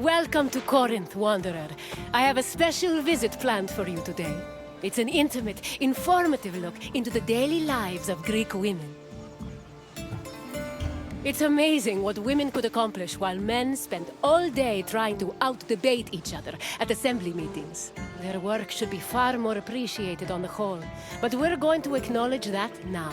Welcome to Corinth, Wanderer. I have a special visit planned for you today. It's an intimate, informative look into the daily lives of Greek women. It's amazing what women could accomplish while men spend all day trying to out-debate each other at assembly meetings. Their work should be far more appreciated on the whole, but we're going to acknowledge that now.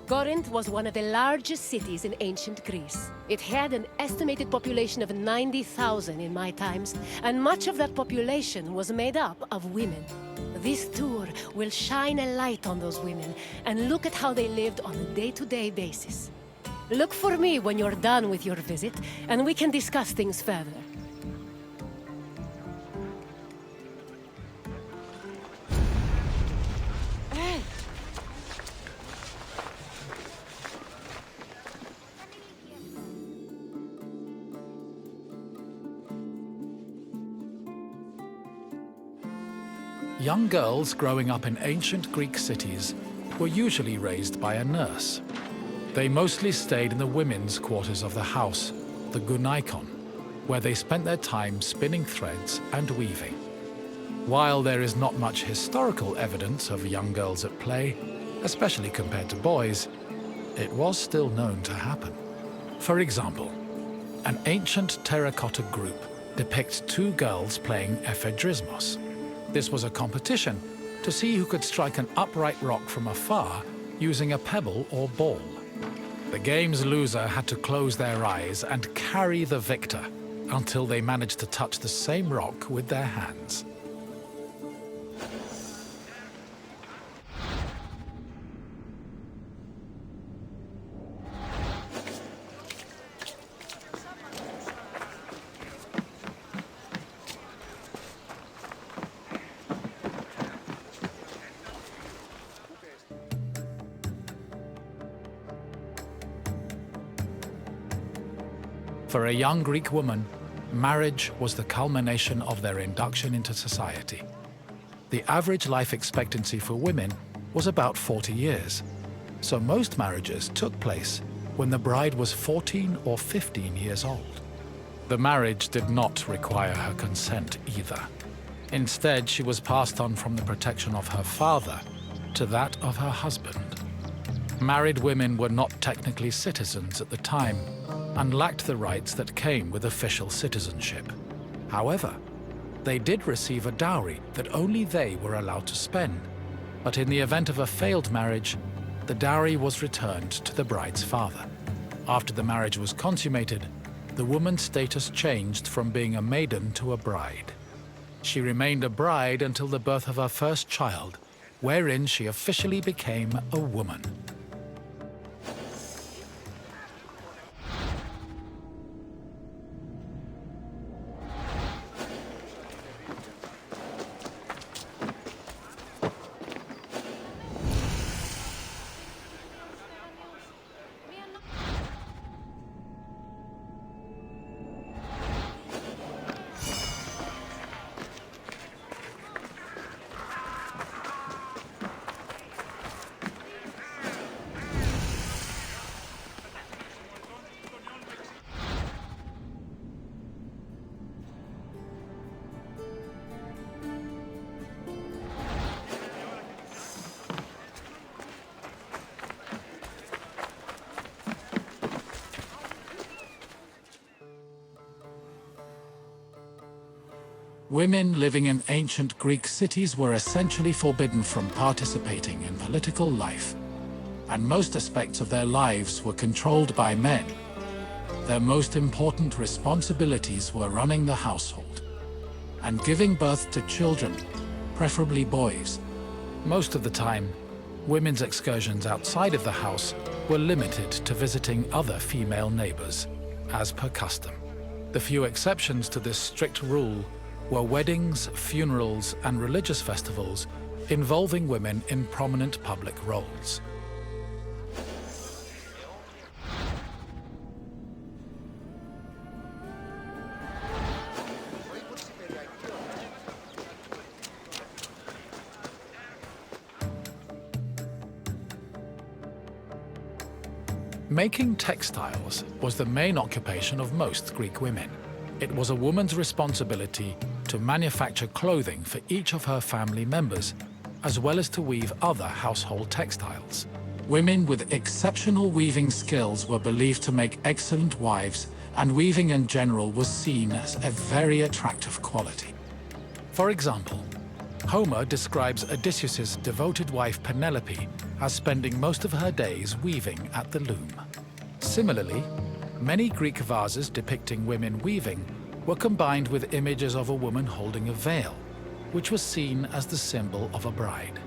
Corinth was one of the largest cities in ancient Greece. It had an estimated population of 90,000 in my times, and much of that population was made up of women. This tour will shine a light on those women and look at how they lived on a day-to-day basis. Look for me when you're done with your visit, and we can discuss things further. Young girls growing up in ancient Greek cities were usually raised by a nurse. They mostly stayed in the women's quarters of the house, the gunaikon, where they spent their time spinning threads and weaving. While there is not much historical evidence of young girls at play, especially compared to boys, it was still known to happen. For example, an ancient terracotta group depicts two girls playing ephedrismos. This was a competition to see who could strike an upright rock from afar using a pebble or ball. The game's loser had to close their eyes and carry the victor until they managed to touch the same rock with their hands. For a young Greek woman, marriage was the culmination of their induction into society. The average life expectancy for women was about 40 years, so most marriages took place when the bride was 14 or 15 years old. The marriage did not require her consent either. Instead, she was passed on from the protection of her father to that of her husband. Married women were not technically citizens at the time and lacked the rights that came with official citizenship. However, they did receive a dowry that only they were allowed to spend, but in the event of a failed marriage, the dowry was returned to the bride's father. After the marriage was consummated, the woman's status changed from being a maiden to a bride. She remained a bride until the birth of her first child, wherein she officially became a woman. Women living in ancient Greek cities were essentially forbidden from participating in political life, and most aspects of their lives were controlled by men. Their most important responsibilities were running the household and giving birth to children, preferably boys. Most of the time, women's excursions outside of the house were limited to visiting other female neighbors, as per custom. The few exceptions to this strict rule were weddings, funerals, and religious festivals involving women in prominent public roles. Making textiles was the main occupation of most Greek women. It was a woman's responsibility to manufacture clothing for each of her family members, as well as to weave other household textiles. Women with exceptional weaving skills were believed to make excellent wives, and weaving in general was seen as a very attractive quality. For example, Homer describes Odysseus's devoted wife Penelope as spending most of her days weaving at the loom. Similarly, many Greek vases depicting women weaving were combined with images of a woman holding a veil, which was seen as the symbol of a bride.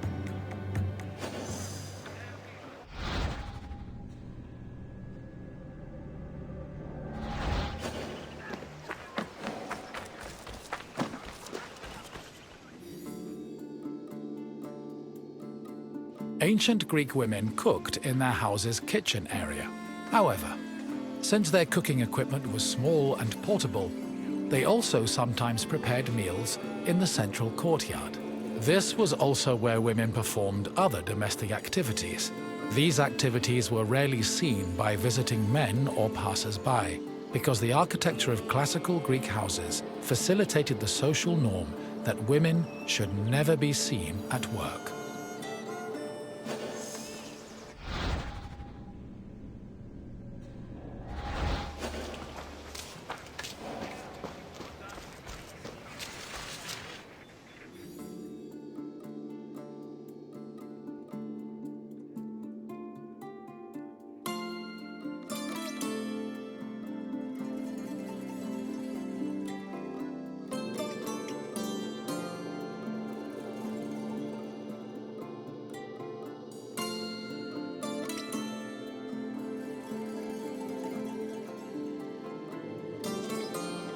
Ancient Greek women cooked in their house's kitchen area. However, since their cooking equipment was small and portable, they also sometimes prepared meals in the central courtyard. This was also where women performed other domestic activities. These activities were rarely seen by visiting men or passers-by, because the architecture of classical Greek houses facilitated the social norm that women should never be seen at work.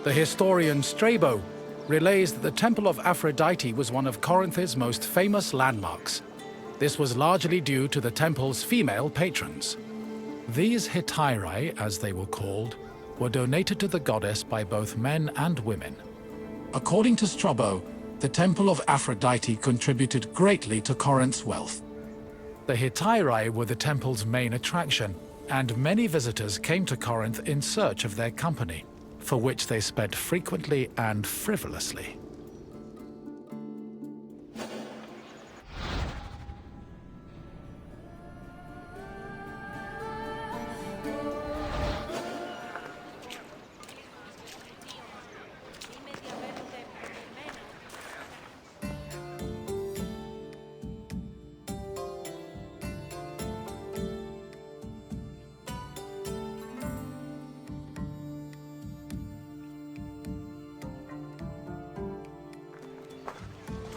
The historian Strabo relays that the Temple of Aphrodite was one of Corinth's most famous landmarks. This was largely due to the temple's female patrons. These hetairai, as they were called, were donated to the goddess by both men and women. According to Strabo, the Temple of Aphrodite contributed greatly to Corinth's wealth. The hetairai were the temple's main attraction, and many visitors came to Corinth in search of their company, for which they spent frequently and frivolously.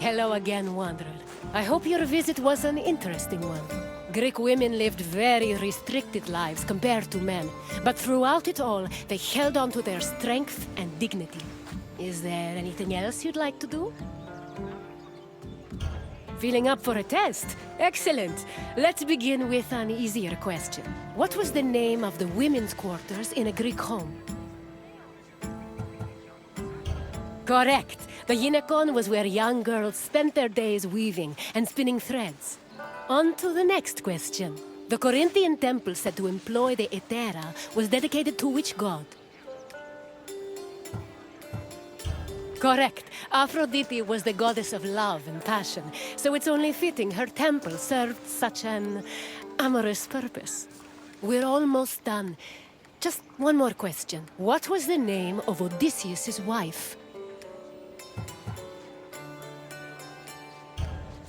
Hello again, Wanderer. I hope your visit was an interesting one. Greek women lived very restricted lives compared to men, but throughout it all, they held on to their strength and dignity. Is there anything else you'd like to do? Feeling up for a test? Excellent! Let's begin with an easier question. What was the name of the women's quarters in a Greek home? Correct! The gynekon was where young girls spent their days weaving and spinning threads. On to the next question. The Corinthian temple said to employ the Hetera was dedicated to which god? Correct. Aphrodite was the goddess of love and passion, so it's only fitting her temple served such an amorous purpose. We're almost done. Just one more question. What was the name of Odysseus' wife?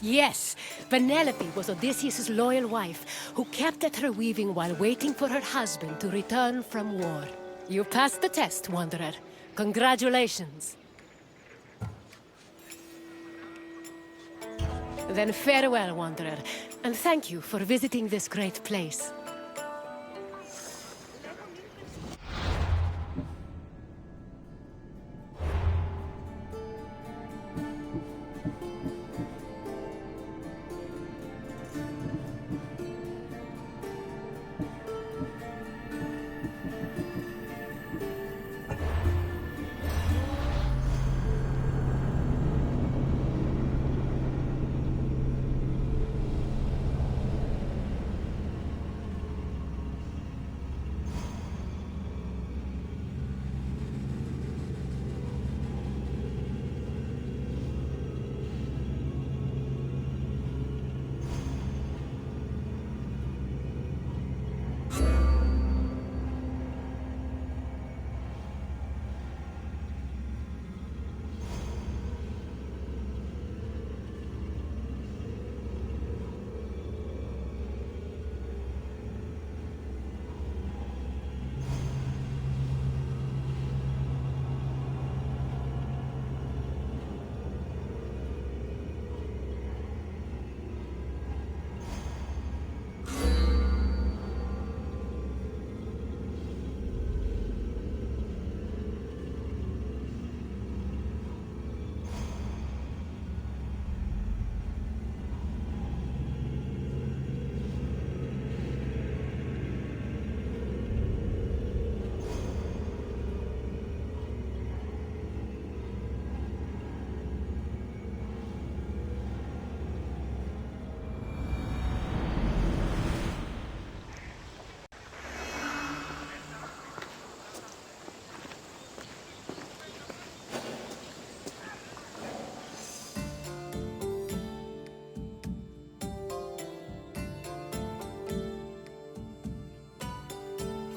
Yes, Penelope was Odysseus' loyal wife, who kept at her weaving while waiting for her husband to return from war. You passed the test, Wanderer. Congratulations. Then farewell, Wanderer, and thank you for visiting this great place.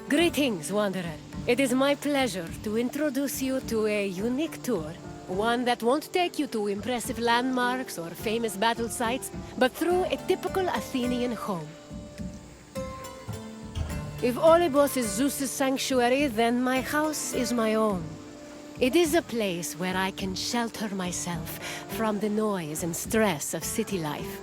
Greetings, Wanderer. It is my pleasure to introduce you to a unique tour. One that won't take you to impressive landmarks or famous battle sites, but through a typical Athenian home. If Olympus is Zeus's sanctuary, then my house is my own. It is a place where I can shelter myself from the noise and stress of city life.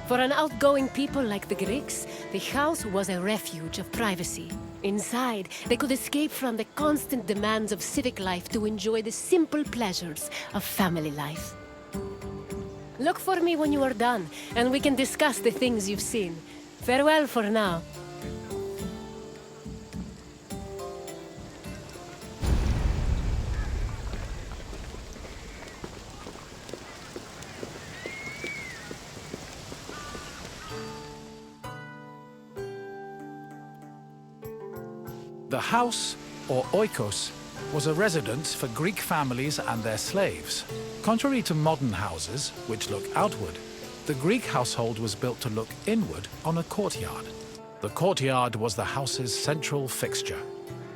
For an outgoing people like the Greeks, the house was a refuge of privacy. Inside, they could escape from the constant demands of civic life to enjoy the simple pleasures of family life. Look for me when you are done, and we can discuss the things you've seen. Farewell for now. The house, or oikos, was a residence for Greek families and their slaves. Contrary to modern houses, which look outward, the Greek household was built to look inward on a courtyard. The courtyard was the house's central fixture.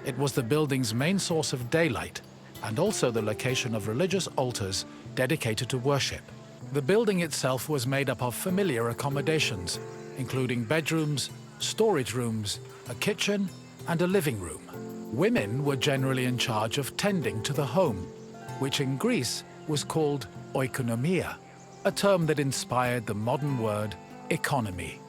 It was the building's main source of daylight, and also the location of religious altars dedicated to worship. The building itself was made up of familiar accommodations, including bedrooms, storage rooms, a kitchen, and a living room. Women were generally in charge of tending to the home, which in Greece was called oikonomia, a term that inspired the modern word economy.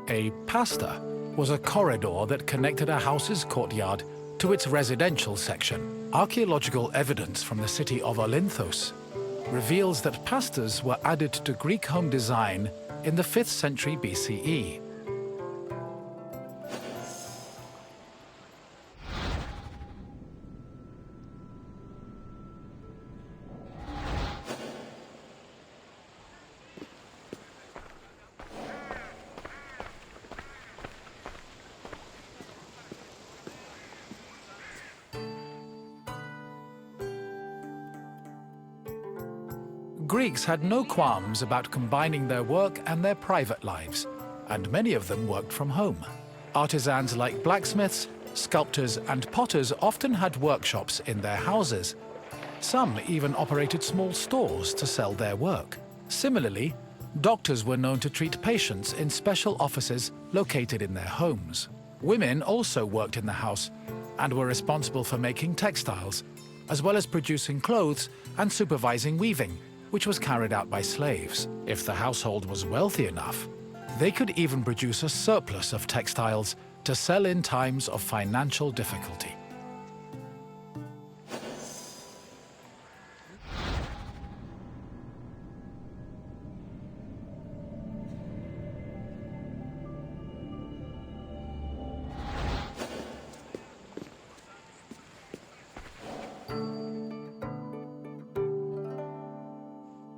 A pasta was a corridor that connected a house's courtyard to its residential section. Archaeological evidence from the city of Olynthos reveals that pastas were added to Greek home design in the 5th century BCE. Greeks had no qualms about combining their work and their private lives, and many of them worked from home. Artisans like blacksmiths, sculptors, and potters often had workshops in their houses. Some even operated small stores to sell their work. Similarly, doctors were known to treat patients in special offices located in their homes. Women also worked in the house and were responsible for making textiles, as well as producing clothes and supervising weaving, which was carried out by slaves. If the household was wealthy enough, they could even produce a surplus of textiles to sell in times of financial difficulty.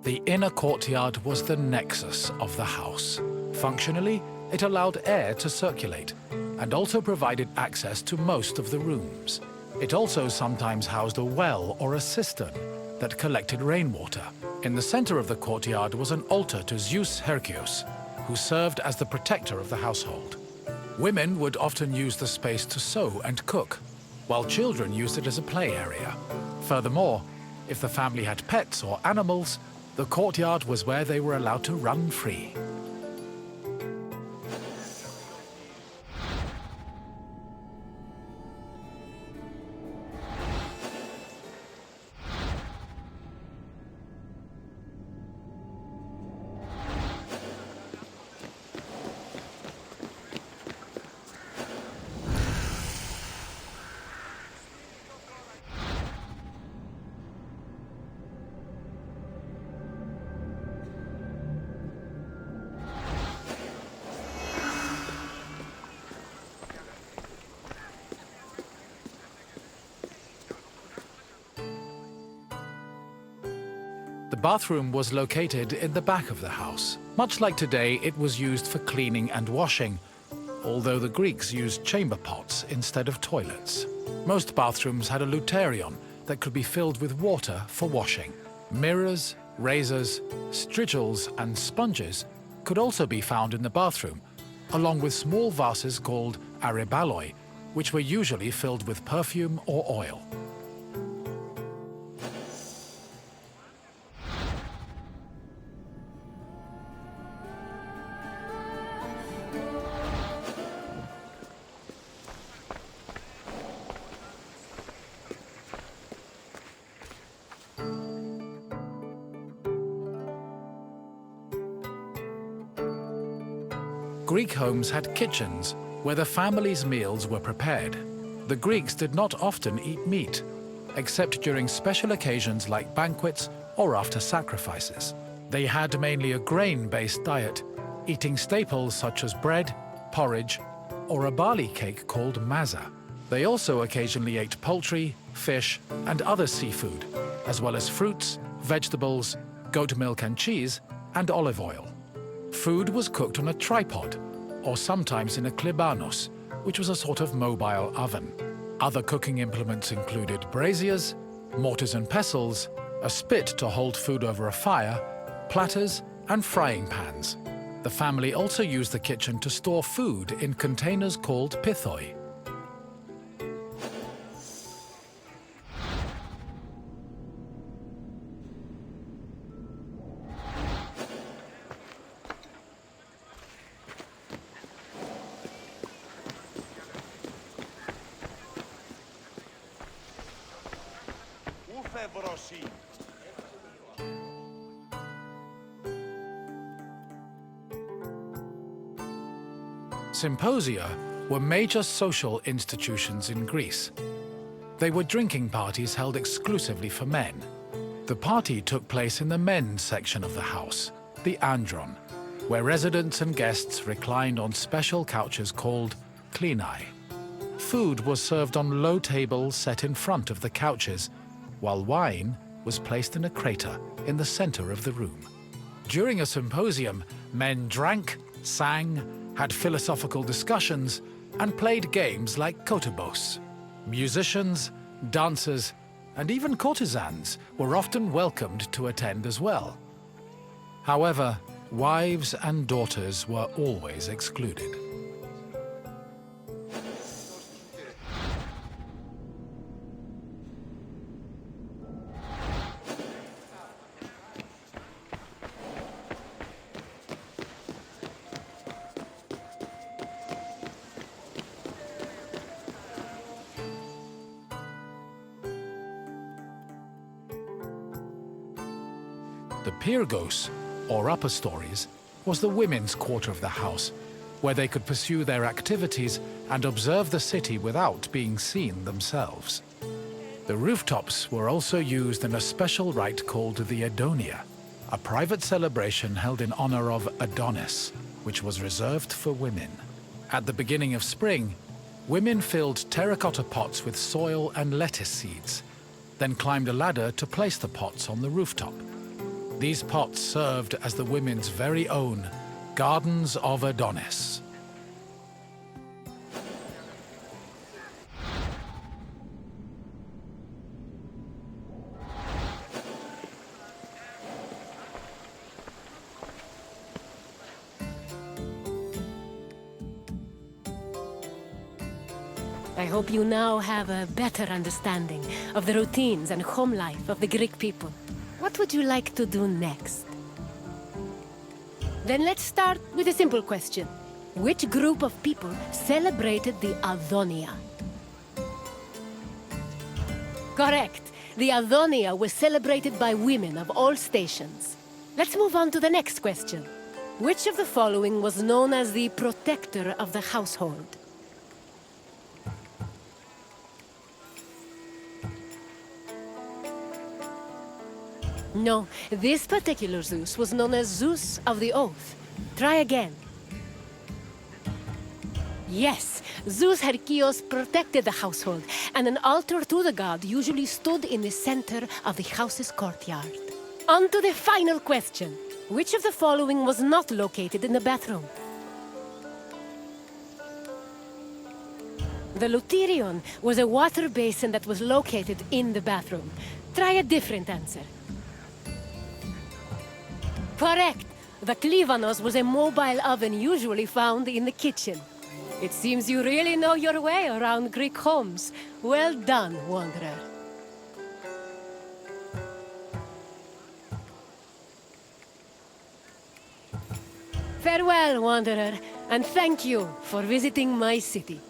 The inner courtyard was the nexus of the house. Functionally, it allowed air to circulate and also provided access to most of the rooms. It also sometimes housed a well or a cistern that collected rainwater. In the center of the courtyard was an altar to Zeus Hercules, who served as the protector of the household. Women would often use the space to sew and cook, while children used it as a play area. Furthermore, if the family had pets or animals, the courtyard was where they were allowed to run free. bathroom was located in the back of the house. Much like today, it was used for cleaning and washing, although the Greeks used chamber pots instead of toilets. Most bathrooms had a luterion that could be filled with water for washing. Mirrors, razors, strigils, and sponges could also be found in the bathroom, along with small vases called arebaloi, which were usually filled with perfume or oil. Greek homes had kitchens where the family's meals were prepared. The Greeks did not often eat meat, except during special occasions like banquets or after sacrifices. They had mainly a grain-based diet, eating staples such as bread, porridge, or a barley cake called maza. They also occasionally ate poultry, fish, and other seafood, as well as fruits, vegetables, goat milk and cheese, and olive oil. Food was cooked on a tripod, or sometimes in a klibanos, which was a sort of mobile oven. Other cooking implements included braziers, mortars and pestles, a spit to hold food over a fire, platters, and frying pans. The family also used the kitchen to store food in containers called pithoi. Symposia were major social institutions in Greece. They were drinking parties held exclusively for men. The party took place in the men's section of the house, the andron, where residents and guests reclined on special couches called klinai. Food was served on low tables set in front of the couches, while wine was placed in a crater in the center of the room. During a symposium, men drank, sang, had philosophical discussions, and played games like kotobos. Musicians, dancers, and even courtesans were often welcomed to attend as well. However, wives and daughters were always excluded. The Pyrgos, or upper stories, was the women's quarter of the house, where they could pursue their activities and observe the city without being seen themselves. The rooftops were also used in a special rite called the Adonia, a private celebration held in honor of Adonis, which was reserved for women. At the beginning of spring, women filled terracotta pots with soil and lettuce seeds, then climbed a ladder to place the pots on the rooftop. These pots served as the women's very own Gardens of Adonis. I hope you now have a better understanding of the routines and home life of the Greek people. What would you like to do next? Then let's start with a simple question. Which group of people celebrated the Adonia? Correct. The Adonia was celebrated by women of all stations. Let's move on to the next question. Which of the following was known as the protector of the household? No, this particular Zeus was known as Zeus of the Oath. Try again. Yes, Zeus Herkios protected the household, and an altar to the god usually stood in the center of the house's courtyard. On to the final question. Which of the following was not located in the bathroom? The Lutherion was a water basin that was located in the bathroom. Try a different answer. Correct! The Klivanos was a mobile oven usually found in the kitchen. It seems you really know your way around Greek homes. Well done, Wanderer. Farewell, Wanderer, and thank you for visiting my city.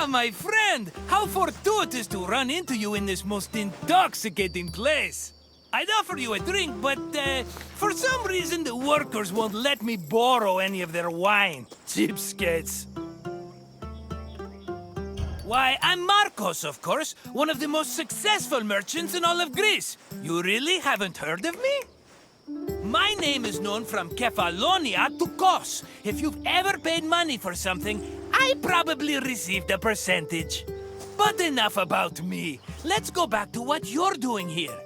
My friend! How fortuitous to run into you in this most intoxicating place! I'd offer you a drink, but for some reason the workers won't let me borrow any of their wine. Cheapskates. Why, I'm Marcos, of course, one of the most successful merchants in all of Greece. You really haven't heard of me? My name is known from Kefalonia to Kos. If you've ever paid money for something, I probably received a percentage. But enough about me. Let's go back to what you're doing here.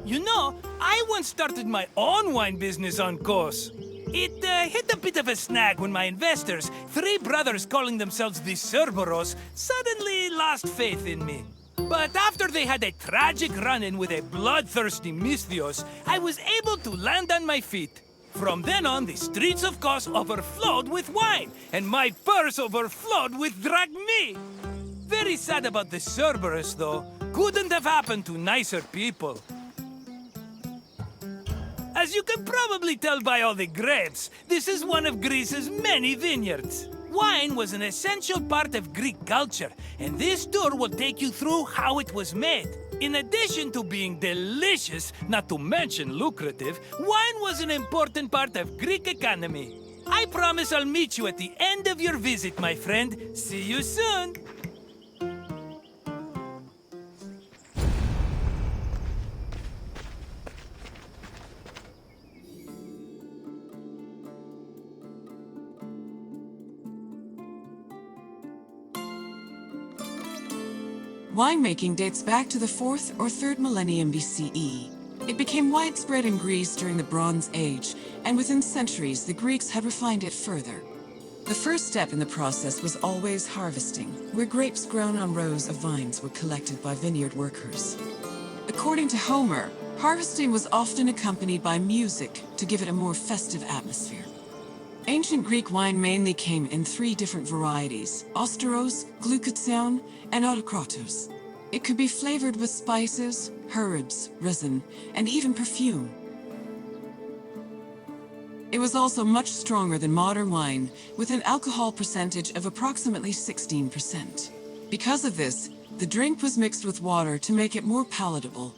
You know, I once started my own wine business on Kos. It hit a bit of a snag when my investors, three brothers calling themselves the Cerberos, suddenly lost faith in me. But after they had a tragic run-in with a bloodthirsty Misthios, I was able to land on my feet. From then on, the streets of Kos overflowed with wine, and my purse overflowed with drachmae. Very sad about the Cerberus, though. Couldn't have happened to nicer people. As you can probably tell by all the grapes, this is one of Greece's many vineyards. Wine was an essential part of Greek culture, and this tour will take you through how it was made. In addition to being delicious, not to mention lucrative, wine was an important part of Greek economy. I promise I'll meet you at the end of your visit, my friend. See you soon! Winemaking dates back to the 4th or 3rd millennium BCE. It became widespread in Greece during the Bronze Age, and within centuries the Greeks had refined it further. The first step in the process was always harvesting, where grapes grown on rows of vines were collected by vineyard workers. According to Homer, harvesting was often accompanied by music to give it a more festive atmosphere. Ancient Greek wine mainly came in 3 different varieties: Osteros, Glucathion, and Autokratos. It could be flavored with spices, herbs, resin, and even perfume. It was also much stronger than modern wine, with an alcohol percentage of approximately 16%. Because of this, the drink was mixed with water to make it more palatable.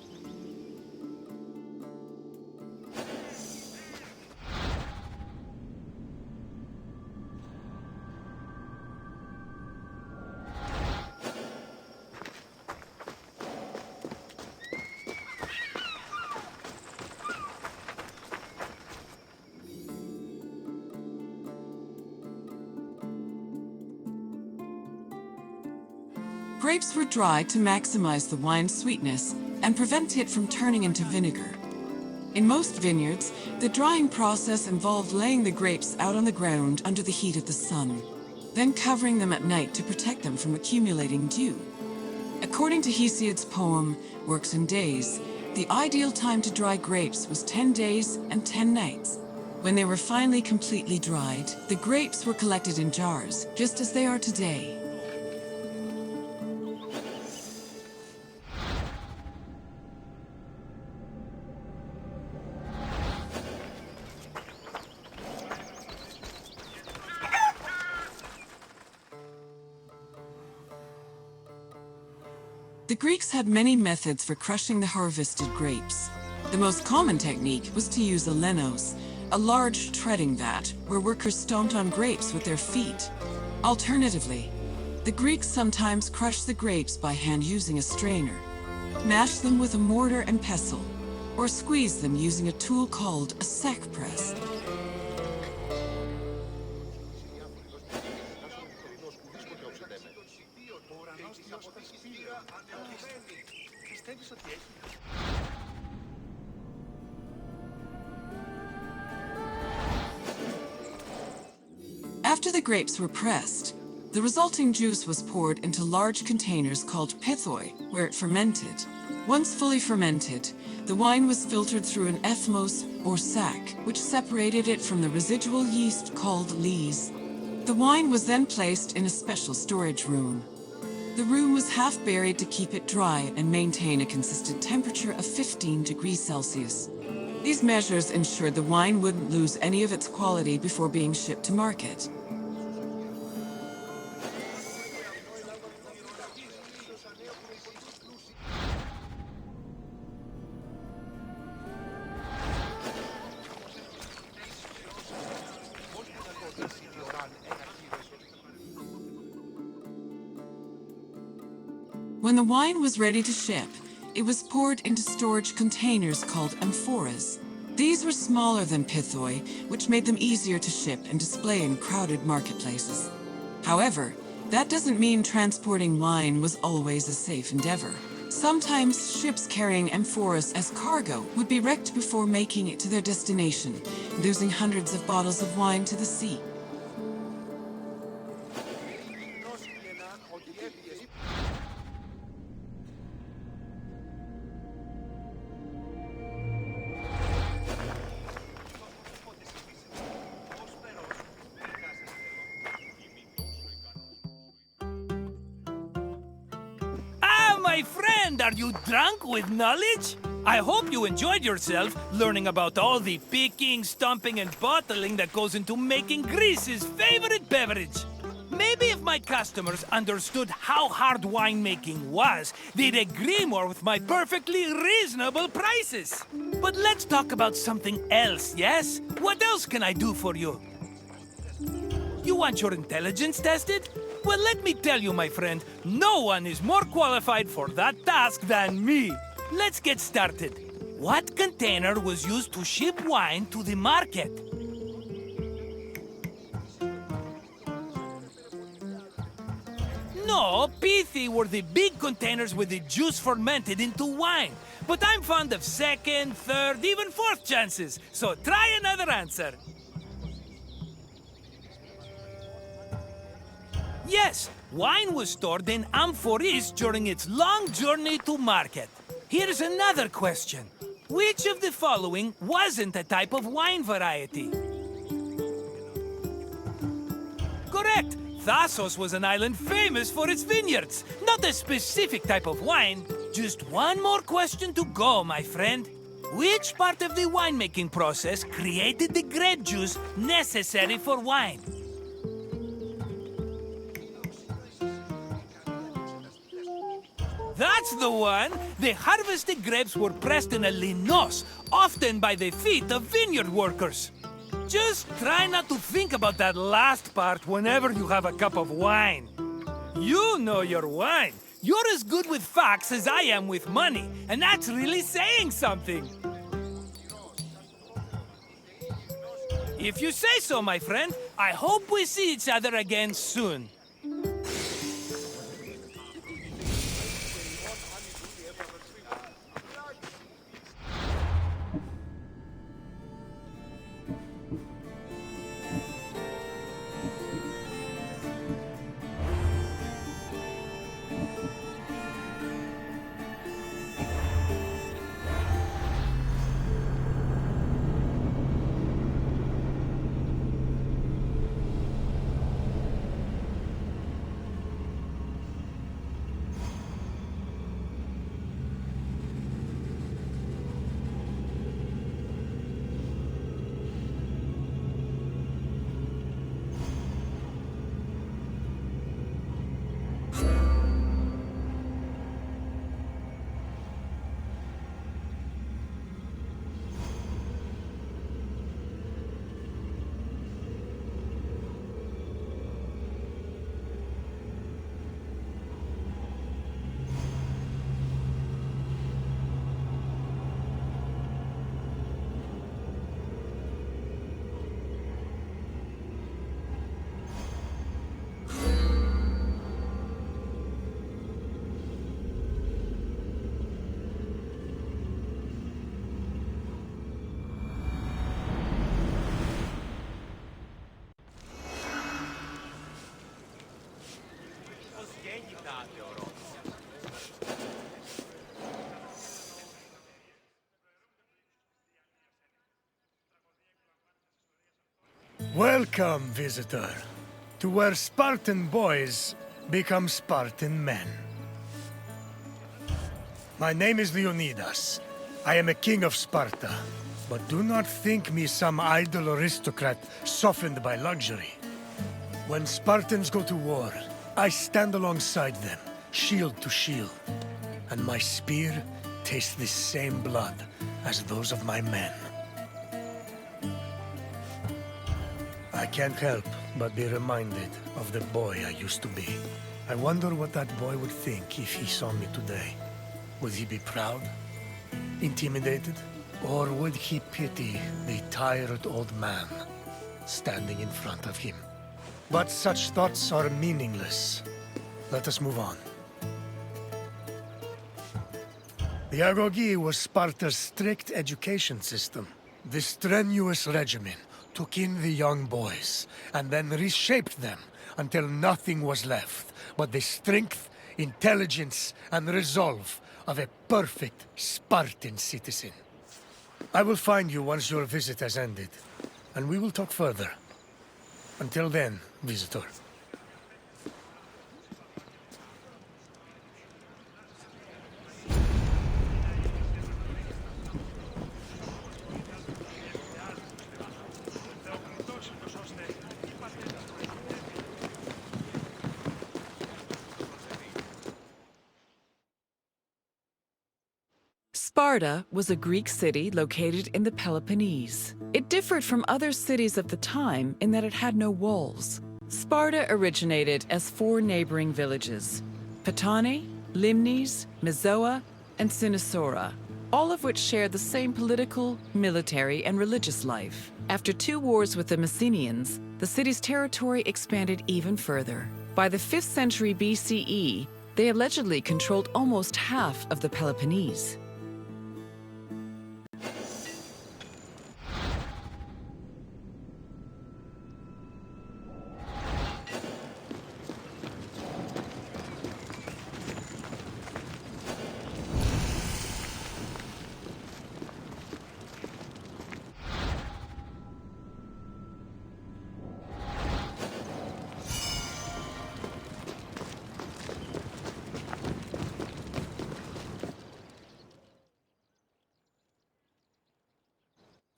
Grapes were dried to maximize the wine's sweetness and prevent it from turning into vinegar. In most vineyards, the drying process involved laying the grapes out on the ground under the heat of the sun, then covering them at night to protect them from accumulating dew. According to Hesiod's poem, Works and Days, the ideal time to dry grapes was 10 days and 10 nights. When they were finally completely dried, the grapes were collected in jars, just as they are today. The Greeks had many methods for crushing the harvested grapes. The most common technique was to use a lenos, a large treading vat where workers stomped on grapes with their feet. Alternatively, the Greeks sometimes crushed the grapes by hand using a strainer, mashed them with a mortar and pestle, or squeezed them using a tool called a sack press. After the grapes were pressed, the resulting juice was poured into large containers called pithoi, where it fermented. Once fully fermented, the wine was filtered through an ethmos or sack, which separated it from the residual yeast called lees. The wine was then placed in a special storage room. The room was half buried to keep it dry and maintain a consistent temperature of 15 degrees Celsius. These measures ensured the wine wouldn't lose any of its quality before being shipped to market. When the wine was ready to ship, it was poured into storage containers called amphoras. These were smaller than pithoi, which made them easier to ship and display in crowded marketplaces. However, that doesn't mean transporting wine was always a safe endeavor. Sometimes ships carrying amphoras as cargo would be wrecked before making it to their destination, losing hundreds of bottles of wine to the sea. My friend, are you drunk with knowledge? I hope you enjoyed yourself learning about all the picking, stomping, and bottling that goes into making Greece's favorite beverage. Maybe if my customers understood how hard winemaking was, they'd agree more with my perfectly reasonable prices. But let's talk about something else, yes? What else can I do for you? You want your intelligence tested? Well, let me tell you, my friend, no one is more qualified for that task than me. Let's get started. What container was used to ship wine to the market? No, pithi were the big containers with the juice fermented into wine. But I'm fond of second, third, even fourth chances, so try another answer. Yes, wine was stored in amphoras during its long journey to market. Here's another question. Which of the following wasn't a type of wine variety? Correct! Thasos was an island famous for its vineyards, not a specific type of wine. Just one more question to go, my friend. Which part of the winemaking process created the grape juice necessary for wine? That's the one! The harvested grapes were pressed in a linos, often by the feet of vineyard workers. Just try not to think about that last part whenever you have a cup of wine. You know your wine. You're as good with facts as I am with money, and that's really saying something. If you say so, my friend, I hope we see each other again soon. Welcome, visitor, to where Spartan boys become Spartan men. My name is Leonidas. I am a king of Sparta. But do not think me some idle aristocrat softened by luxury. When Spartans go to war, I stand alongside them, shield to shield. And my spear tastes the same blood as those of my men. I can't help but be reminded of the boy I used to be. I wonder what that boy would think if he saw me today. Would he be proud? Intimidated? Or would he pity the tired old man standing in front of him? But such thoughts are meaningless. Let us move on. The agoge was Sparta's strict education system. The strenuous regimen took in the young boys and then reshaped them until nothing was left but the strength, intelligence, and resolve of a perfect Spartan citizen. I will find you once your visit has ended, and we will talk further. Until then, visitor. Sparta was a Greek city located in the Peloponnese. It differed from other cities of the time in that it had no walls. Sparta originated as 4 neighboring villages: Patane, Limnes, Mizoa, and Cynosura, all of which shared the same political, military, and religious life. After 2 wars with the Messenians, the city's territory expanded even further. By the 5th century BCE, they allegedly controlled almost half of the Peloponnese.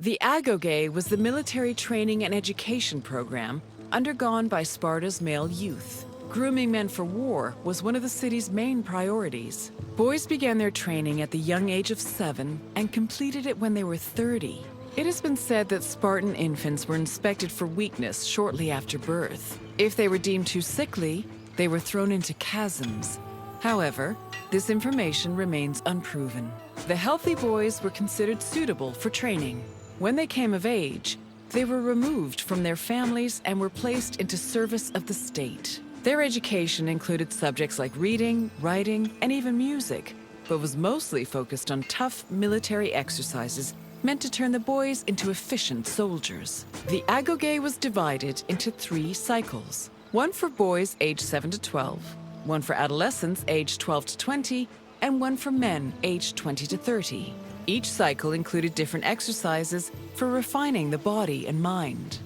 The agoge was the military training and education program undergone by Sparta's male youth. Grooming men for war was one of the city's main priorities. Boys began their training at the young age of 7 and completed it when they were 30. It has been said that Spartan infants were inspected for weakness shortly after birth. If they were deemed too sickly, they were thrown into chasms. However, this information remains unproven. The healthy boys were considered suitable for training. When they came of age, they were removed from their families and were placed into service of the state. Their education included subjects like reading, writing, and even music, but was mostly focused on tough military exercises meant to turn the boys into efficient soldiers. The agoge was divided into 3 cycles: one for boys aged 7 to 12, one for adolescents aged 12 to 20, and one for men aged 20 to 30. Each cycle included different exercises for refining the body and mind.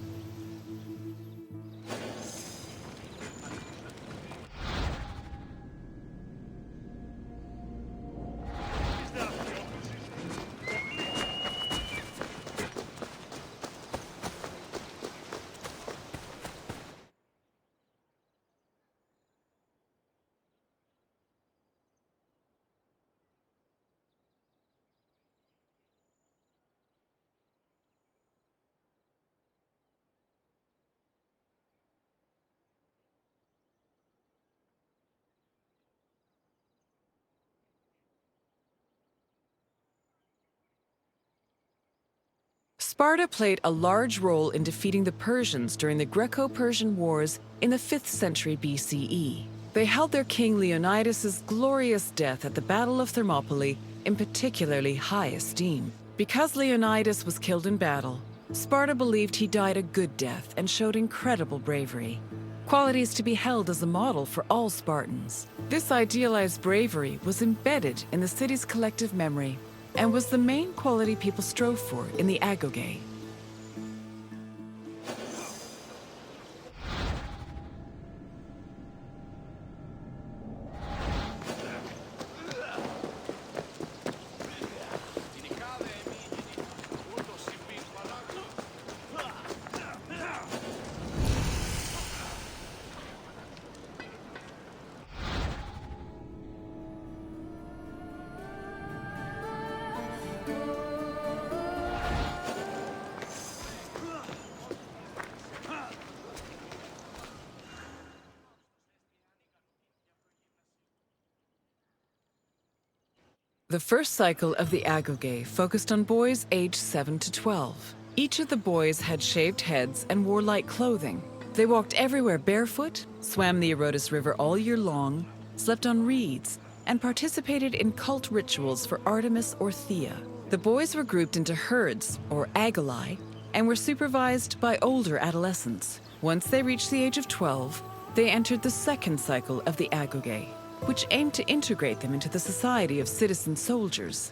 Sparta played a large role in defeating the Persians during the Greco-Persian Wars in the 5th century BCE. They held their king Leonidas's glorious death at the Battle of Thermopylae in particularly high esteem. Because Leonidas was killed in battle, Sparta believed he died a good death and showed incredible bravery. qualities to be held as a model for all Spartans. This idealized bravery was embedded in the city's collective memory and was the main quality people strove for in the agoge. The first cycle of the agoge focused on boys aged 7 to 12. Each of the boys had shaved heads and wore light clothing. They walked everywhere barefoot, swam the Odyssey River all year long, slept on reeds, and participated in cult rituals for Artemis or Thea. The boys were grouped into herds, or agoli, and were supervised by older adolescents. Once they reached the age of 12, they entered the second cycle of the agoge, which aimed to integrate them into the society of citizen soldiers.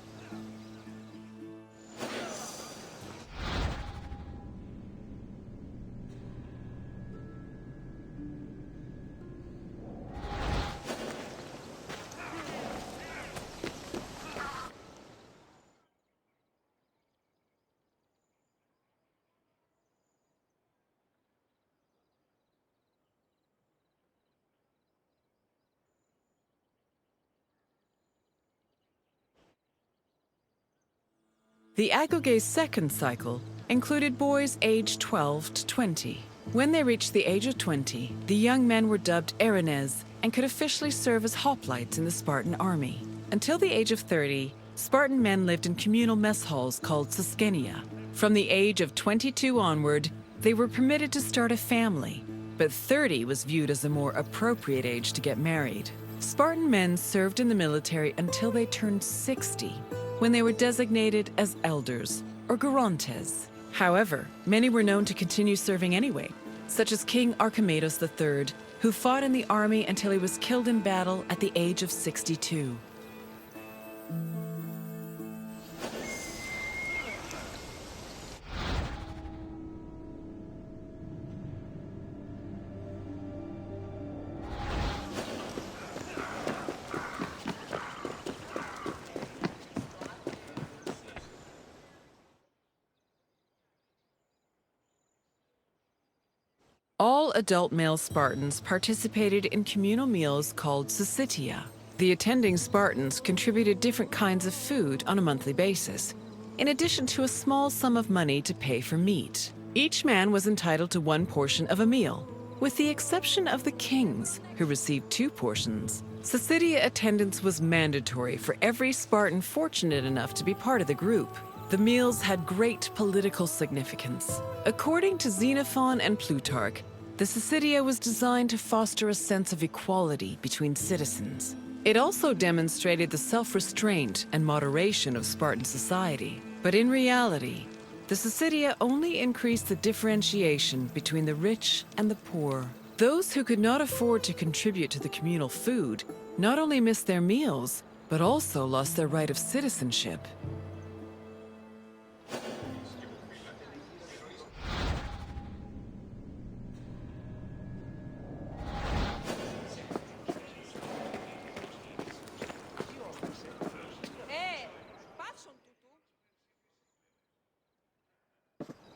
The agoge's second cycle included boys aged 12 to 20. When they reached the age of 20, the young men were dubbed Erinyes and could officially serve as hoplites in the Spartan army. Until the age of 30, Spartan men lived in communal mess halls called Siskenia. From the age of 22 onward, they were permitted to start a family, but 30 was viewed as a more appropriate age to get married. Spartan men served in the military until they turned 60, when they were designated as elders, or gerontes. However, many were known to continue serving anyway, such as King Archimedes III, who fought in the army until he was killed in battle at the age of 62. All adult male Spartans participated in communal meals called syssitia. The attending Spartans contributed different kinds of food on a monthly basis, in addition to a small sum of money to pay for meat. Each man was entitled to one portion of a meal, with the exception of the kings, who received 2 portions. Syssitia attendance was mandatory for every Spartan fortunate enough to be part of the group. The meals had great political significance. According to Xenophon and Plutarch, the syssitia was designed to foster a sense of equality between citizens. It also demonstrated the self-restraint and moderation of Spartan society. But in reality, the syssitia only increased the differentiation between the rich and the poor. Those who could not afford to contribute to the communal food not only missed their meals, but also lost their right of citizenship.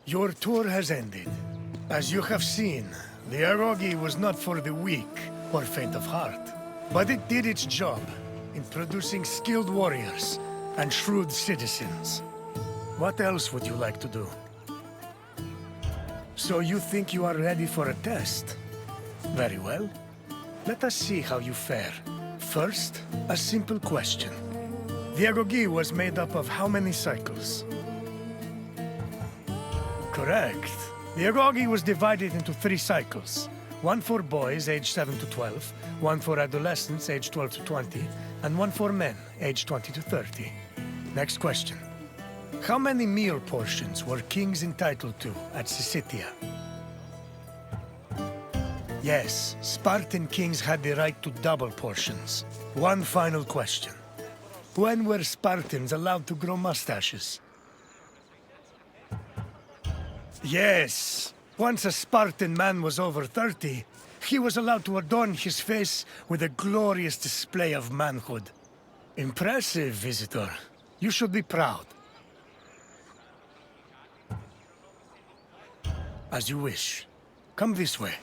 Your tour has ended. As you have seen, the agoge was not for the weak or faint of heart, but it did its job in producing skilled warriors and shrewd citizens. What else would you like to do? So you think you are ready for a test? Very well. Let us see how you fare. First, a simple question. The agoge was made up of how many cycles? Correct. The agoge was divided into 3 cycles. One for boys aged 7 to 12, one for adolescents aged 12 to 20, and one for men aged 20 to 30. Next question. How many meal portions were kings entitled to at Syssitia? Yes, Spartan kings had the right to double portions. One final question. When were Spartans allowed to grow mustaches? Yes. Once a Spartan man was over 30, he was allowed to adorn his face with a glorious display of manhood. Impressive, visitor. You should be proud. As you wish. Come this way.